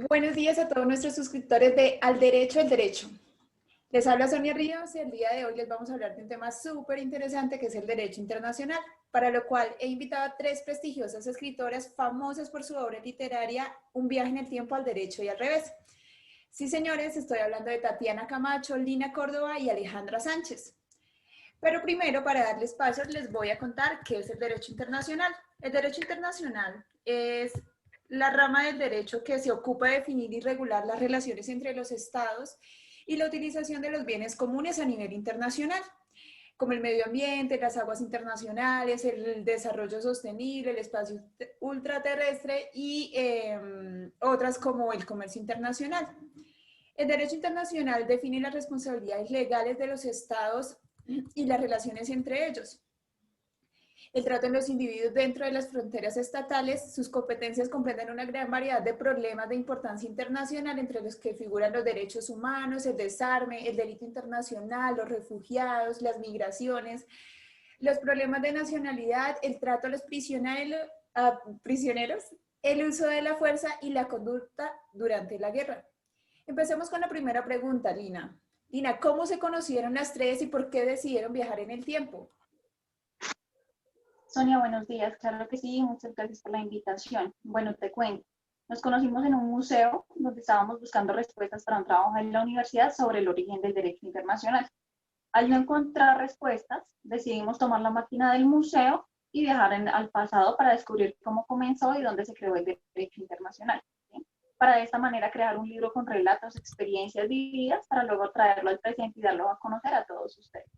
Buenos días a todos nuestros suscriptores de Al Derecho, el Derecho. Les habla Sonia Ríos y el día de hoy les vamos a hablar de un tema súper interesante que es el derecho internacional, para lo cual he invitado a tres prestigiosas escritoras famosas por su obra literaria Un viaje en el tiempo al derecho y al revés. Sí, señores, estoy hablando de Tatiana Camacho, Lina Córdoba y Alejandra Sánchez. Pero primero, para darles paso, les voy a contar qué es el derecho internacional. El derecho internacional es la rama del derecho que se ocupa de definir y regular las relaciones entre los estados y la utilización de los bienes comunes a nivel internacional, como el medio ambiente, las aguas internacionales, el desarrollo sostenible, el espacio ultraterrestre y otras como el comercio internacional. El derecho internacional define las responsabilidades legales de los estados y las relaciones entre ellos. El trato de los individuos dentro de las fronteras estatales, sus competencias comprenden una gran variedad de problemas de importancia internacional, entre los que figuran los derechos humanos, el desarme, el delito internacional, los refugiados, las migraciones, los problemas de nacionalidad, el trato a los prisioneros, el uso de la fuerza y la conducta durante la guerra. Empecemos con la primera pregunta, Lina. Lina, ¿cómo se conocieron las tres y por qué decidieron viajar en el tiempo? Sonia, buenos días. Claro que sí, muchas gracias por la invitación. Bueno, te cuento. Nos conocimos en un museo donde estábamos buscando respuestas para un trabajo en la universidad sobre el origen del derecho internacional. Al no encontrar respuestas, decidimos tomar la máquina del museo y viajar al pasado para descubrir cómo comenzó y dónde se creó el derecho internacional, ¿sí? Para de esta manera crear un libro con relatos, experiencias vividas para luego traerlo al presente y darlo a conocer a todos ustedes.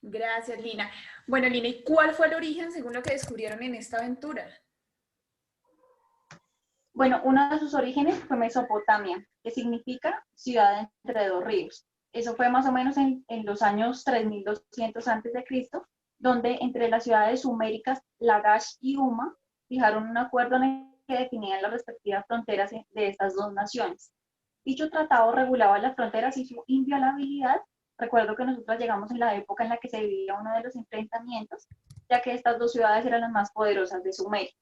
Gracias, Lina. Bueno, Lina, ¿y cuál fue el origen según lo que descubrieron en esta aventura? Bueno, uno de sus orígenes fue Mesopotamia, que significa ciudad entre dos ríos. Eso fue más o menos en los años 3200 a.C., donde entre las ciudades suméricas Lagash y Uma fijaron un acuerdo en el que definían las respectivas fronteras de estas dos naciones. Dicho tratado regulaba las fronteras y su inviolabilidad. Recuerdo que nosotros llegamos en la época en la que se vivía uno de los enfrentamientos, ya que estas dos ciudades eran las más poderosas de Sumeria.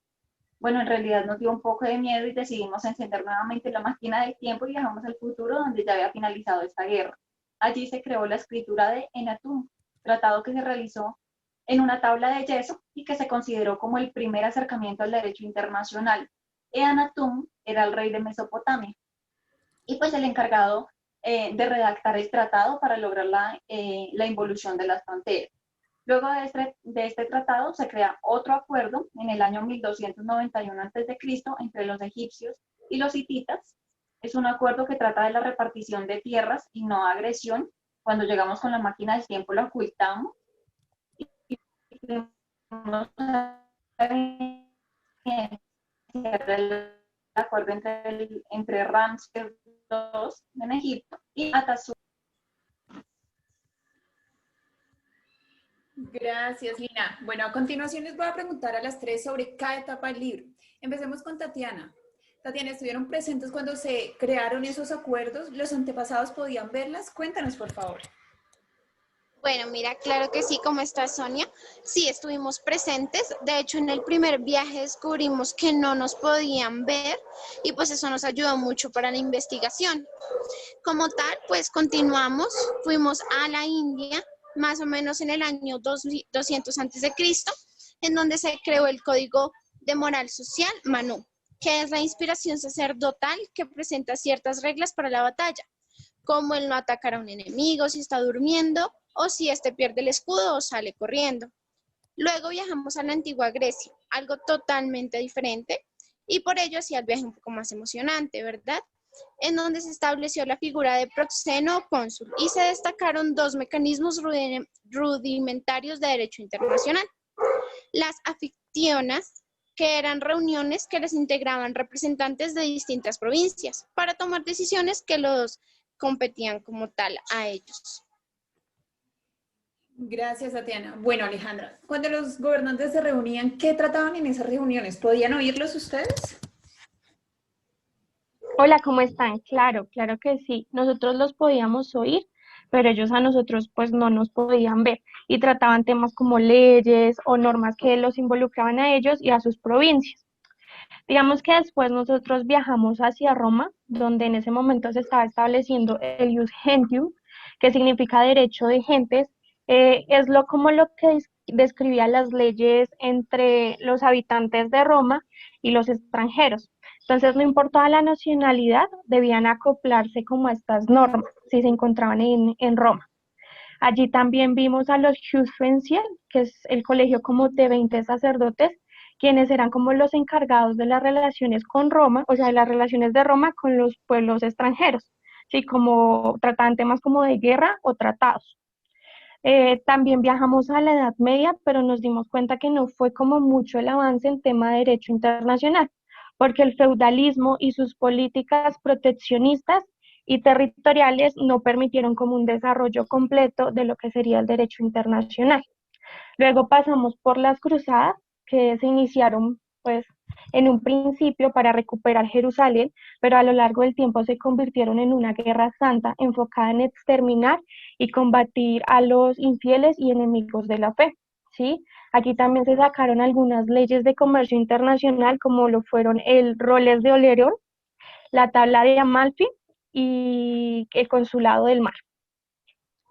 Bueno, en realidad nos dio un poco de miedo y decidimos encender nuevamente la máquina del tiempo y viajamos al futuro donde ya había finalizado esta guerra. Allí se creó la escritura de Enatum, tratado que se realizó en una tabla de yeso y que se consideró como el primer acercamiento al derecho internacional. Eanatum era el rey de Mesopotamia y pues el encargado de redactar el tratado para lograr la involución de las fronteras. Luego de este tratado se crea otro acuerdo en el año 1291 a.C. entre los egipcios y los hititas. Es un acuerdo que trata de la repartición de tierras y no agresión. Cuando llegamos con la máquina del tiempo lo ocultamos y el acuerdo entre Ramsés II en Egipto y Atasur. Gracias, Lina. Bueno, a continuación les voy a preguntar a las tres sobre cada etapa del libro. Empecemos con Tatiana. Tatiana, ¿estuvieron presentes cuando se crearon esos acuerdos? ¿Los antepasados podían verlas? Cuéntanos, por favor. Bueno, mira, claro que sí, ¿cómo estás, Sonia? Sí, estuvimos presentes. De hecho, en el primer viaje descubrimos que no nos podían ver y pues eso nos ayudó mucho para la investigación. Como tal, pues continuamos, fuimos a la India, más o menos en el año 200 a.C., en donde se creó el Código de Moral Social, Manu, que es la inspiración sacerdotal que presenta ciertas reglas para la batalla, como el no atacar a un enemigo si está durmiendo o si éste pierde el escudo o sale corriendo. Luego viajamos a la antigua Grecia, algo totalmente diferente, y por ello hacía el viaje un poco más emocionante, ¿verdad? En donde se estableció la figura de proxeno o cónsul y se destacaron dos mecanismos rudimentarios de derecho internacional. Las afictiones, que eran reuniones que les integraban representantes de distintas provincias para tomar decisiones que los competían como tal a ellos. Gracias, Tatiana. Bueno, Alejandra, cuando los gobernantes se reunían, ¿qué trataban en esas reuniones? ¿Podían oírlos ustedes? Hola, ¿cómo están? Claro, claro que sí. Nosotros los podíamos oír, pero ellos a nosotros pues no nos podían ver y trataban temas como leyes o normas que los involucraban a ellos y a sus provincias. Digamos que después nosotros viajamos hacia Roma, donde en ese momento se estaba estableciendo el ius gentium, que significa derecho de gentes. Es como lo que describía las leyes entre los habitantes de Roma y los extranjeros. Entonces, no importaba la nacionalidad, debían acoplarse como a estas normas si se encontraban en Roma. Allí también vimos a los Justfensier, que es el colegio como de 20 sacerdotes, quienes eran como los encargados de las relaciones con Roma, o sea, de las relaciones de Roma con los pueblos extranjeros, sí, como trataban temas como de guerra o tratados. También viajamos a la Edad Media, pero nos dimos cuenta que no fue como mucho el avance en tema de derecho internacional, porque el feudalismo y sus políticas proteccionistas y territoriales no permitieron como un desarrollo completo de lo que sería el derecho internacional. Luego pasamos por las cruzadas, que se iniciaron pues en un principio para recuperar Jerusalén, pero a lo largo del tiempo se convirtieron en una guerra santa enfocada en exterminar y combatir a los infieles y enemigos de la fe. ¿Sí? Aquí también se sacaron algunas leyes de comercio internacional, como lo fueron el Roles de Olerón, la Tabla de Amalfi y el Consulado del Mar.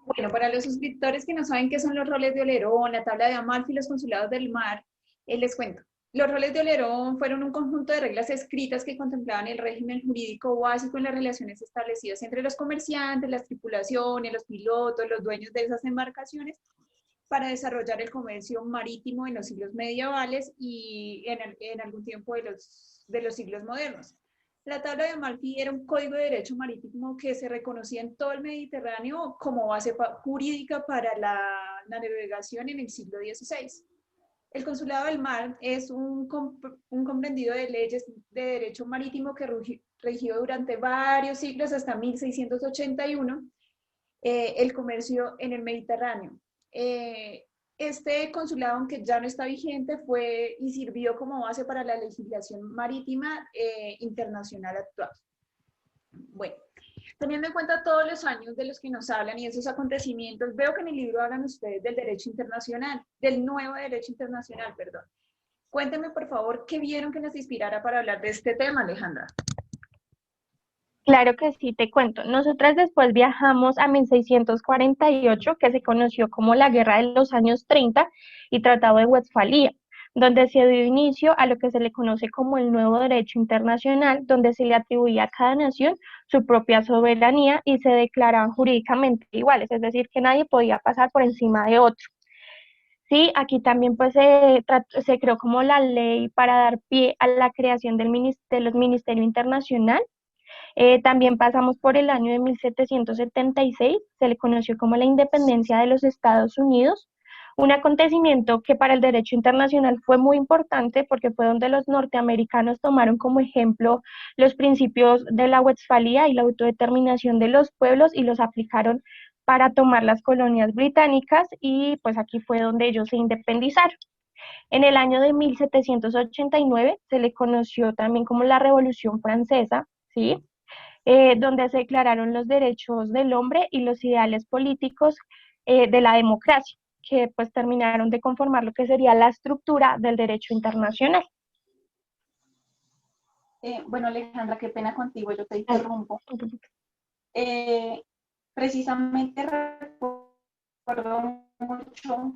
Bueno, para los suscriptores que no saben qué son los roles de Olerón, la tabla de Amalfi y los consulados del mar, les cuento. Los roles de Olerón fueron un conjunto de reglas escritas que contemplaban el régimen jurídico básico en las relaciones establecidas entre los comerciantes, las tripulaciones, los pilotos, los dueños de esas embarcaciones, para desarrollar el comercio marítimo en los siglos medievales y en algún tiempo de los siglos modernos. La tabla de Amalfi era un código de derecho marítimo que se reconocía en todo el Mediterráneo como base jurídica para la navegación en el siglo XVI. El Consulado del Mar es un comprendido de leyes de derecho marítimo que regió durante varios siglos hasta 1681 el comercio en el Mediterráneo. Este consulado, aunque ya no está vigente, fue y sirvió como base para la legislación marítima internacional actual. Bueno, teniendo en cuenta todos los años de los que nos hablan y esos acontecimientos, veo que en el libro hablan ustedes del derecho internacional, del nuevo derecho internacional, perdón. Cuéntenme, por favor, qué vieron que nos inspirara para hablar de este tema, Alejandra. Claro que sí, te cuento. Nosotras después viajamos a 1648, que se conoció como la Guerra de los Años 30 y Tratado de Westfalia, donde se dio inicio a lo que se le conoce como el nuevo derecho internacional, donde se le atribuía a cada nación su propia soberanía y se declaraban jurídicamente iguales, es decir, que nadie podía pasar por encima de otro. Sí, aquí también pues se creó como la ley para dar pie a la creación de los Ministerio Internacional. También pasamos por el año de 1776, se le conoció como la independencia de los Estados Unidos, un acontecimiento que para el derecho internacional fue muy importante porque fue donde los norteamericanos tomaron como ejemplo los principios de la Westfalia y la autodeterminación de los pueblos y los aplicaron para tomar las colonias británicas y pues aquí fue donde ellos se independizaron. En el año de 1789 se le conoció también como la Revolución Francesa, ¿sí? Donde se declararon los derechos del hombre y los ideales políticos de la democracia, que pues terminaron de conformar lo que sería la estructura del derecho internacional. Bueno, Alejandra, qué pena contigo, yo te interrumpo. Precisamente recuerdo mucho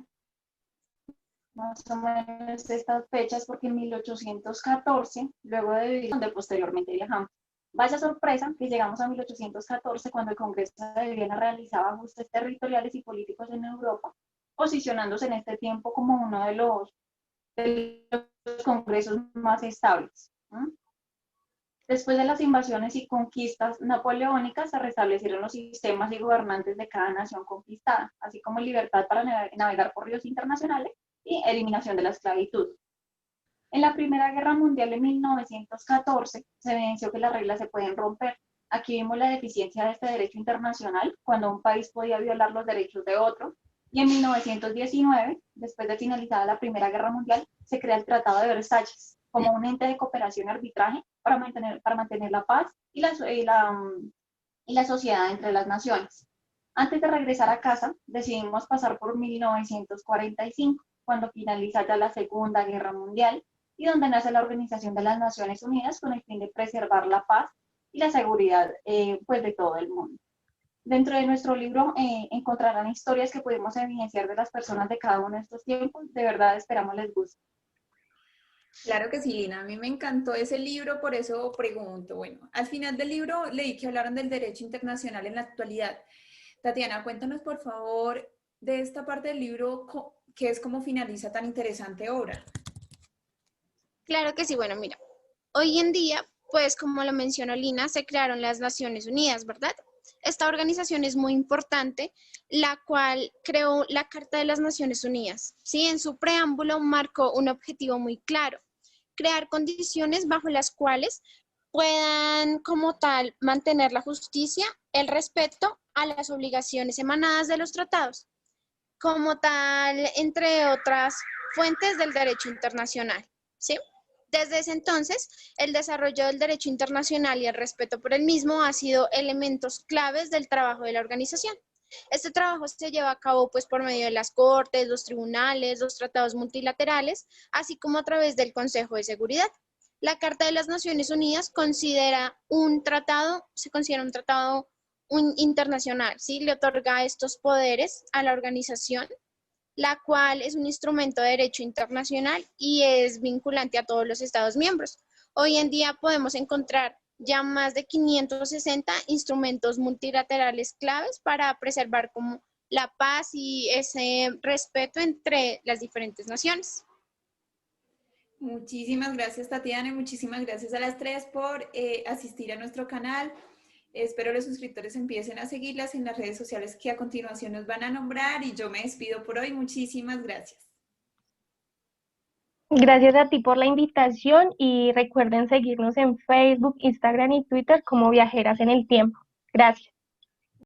más o menos estas fechas porque en 1814, luego de vivir, donde posteriormente viajamos. Vaya sorpresa que llegamos a 1814 cuando el Congreso de Viena realizaba ajustes territoriales y políticos en Europa, posicionándose en este tiempo como uno de los congresos más estables. Después de las invasiones y conquistas napoleónicas, se restablecieron los sistemas y gobernantes de cada nación conquistada, así como libertad para navegar por ríos internacionales y eliminación de la esclavitud. En la Primera Guerra Mundial en 1914 se evidenció que las reglas se pueden romper. Aquí vimos la deficiencia de este derecho internacional cuando un país podía violar los derechos de otro. Y en 1919, después de finalizada la Primera Guerra Mundial, se crea el Tratado de Versalles como un ente de cooperación y arbitraje para mantener la paz y la sociedad entre las naciones. Antes de regresar a casa, decidimos pasar por 1945, cuando finaliza ya la Segunda Guerra Mundial y donde nace la Organización de las Naciones Unidas con el fin de preservar la paz y la seguridad pues de todo el mundo. Dentro de nuestro libro encontrarán historias que pudimos evidenciar de las personas de cada uno de estos tiempos. De verdad esperamos les guste. Claro que sí, Lina, a mí me encantó ese libro, por eso pregunto. Bueno, al final del libro leí que hablaron del derecho internacional en la actualidad. Tatiana, cuéntanos por favor de esta parte del libro, que es cómo finaliza tan interesante obra. Claro que sí, bueno, mira, hoy en día, pues como lo mencionó Lina, se crearon las Naciones Unidas, ¿verdad? Esta organización es muy importante, la cual creó la Carta de las Naciones Unidas. ¿Sí? En su preámbulo marcó un objetivo muy claro: crear condiciones bajo las cuales puedan como tal mantener la justicia, el respeto a las obligaciones emanadas de los tratados, como tal, entre otras fuentes del derecho internacional. ¿Sí? Desde ese entonces, el desarrollo del derecho internacional y el respeto por el mismo ha sido elementos claves del trabajo de la organización. Este trabajo se lleva a cabo pues por medio de las cortes, los tribunales, los tratados multilaterales, así como a través del Consejo de Seguridad. La Carta de las Naciones Unidas se considera un tratado internacional, ¿sí? Le otorga estos poderes a la organización, la cual es un instrumento de derecho internacional y es vinculante a todos los Estados miembros. Hoy en día podemos encontrar ya más de 560 instrumentos multilaterales claves para preservar como la paz y ese respeto entre las diferentes naciones. Muchísimas gracias, Tatiana, y muchísimas gracias a las tres por asistir a nuestro canal. Espero los suscriptores empiecen a seguirlas en las redes sociales que a continuación nos van a nombrar, y yo me despido por hoy. Muchísimas gracias. Gracias a ti por la invitación y recuerden seguirnos en Facebook, Instagram y Twitter como Viajeras en el Tiempo. Gracias.